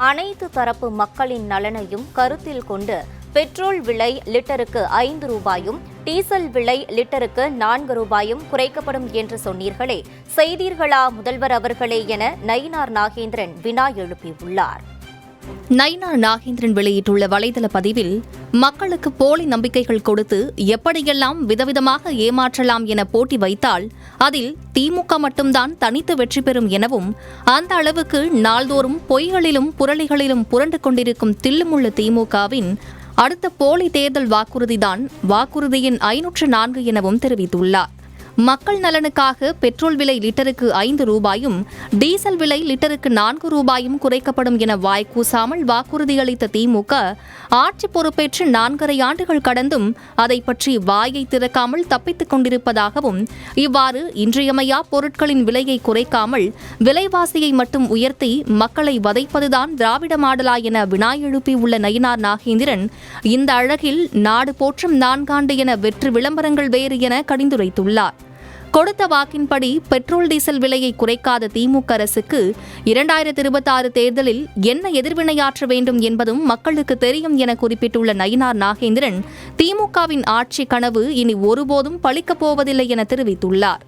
அனைத்து தரப்பு மக்களின் நலனையும் கருத்தில் கொண்டு பெட்ரோல் விலை லிட்டருக்கு 5 ரூபாயும் டீசல் விலை லிட்டருக்கு 4 ரூபாயும் குறைக்கப்படும் என்று சொன்னீர்களே, செய்தீர்களா முதல்வர் அவர்களே என நயினார் நாகேந்திரன் வினா எழுப்பியுள்ளார். நயினார் நாகேந்திரன் வெளியிட்டுள்ள வலைதள பதிவில், மக்களுக்கு போலி நம்பிக்கைகள் கொடுத்து எப்படியெல்லாம் விதவிதமாக ஏமாற்றலாம் என போட்டி வைத்தால் அதில் திமுக மட்டும்தான் தனித்து வெற்றி பெறும் எனவும், அந்த அளவுக்கு நாள்தோறும் பொய்களிலும் புரளிகளிலும் புரண்டு கொண்டிருக்கும் தில்லுமுள்ள திமுகவின் அடுத்த போலி தேர்தல் வாக்குறுதிதான் வாக்குறுதியின் 504 எனவும் தெரிவித்துள்ளார். மக்கள் நலனுக்காக பெட்ரோல் விலை லிட்டருக்கு 5 ரூபாயும் டீசல் விலை லிட்டருக்கு 4 ரூபாயும் குறைக்கப்படும் என வாய்க்கூசாமல் வாக்குறுதியளித்த திமுக ஆட்சி பொறுப்பேற்று 4.5 ஆண்டுகள் கடந்தும் அதை பற்றி வாயை திறக்காமல் தப்பித்துக் கொண்டிருப்பதாகவும், இவ்வாறு இன்றியமையா பொருட்களின் விலையை குறைக்காமல் விலைவாசியை மட்டும் உயர்த்தி மக்களை வதைப்பதுதான் திராவிட மாடலா என வினா எழுப்பியுள்ள நயினார் நாகேந்திரன், இந்த அழகில் நாடு போற்றும் 4 ஆண்டு என வெற்று விளம்பரங்கள் வேறு என கடிந்துரைத்துள்ளார். கொடுத்த வாக்கின்படி பெட்ரோல் டீசல் விலையை குறைக்காத திமுக அரசுக்கு 2026 தேர்தலில் என்ன எதிர்வினையாற்ற வேண்டும் என்பதும் மக்களுக்கு தெரியும் என குறிப்பிட்டுள்ள நயினார் நாகேந்திரன், திமுகவின் ஆட்சி கனவு இனி ஒருபோதும் பலிக்கப் போவதில்லை என தெரிவித்துள்ளார்.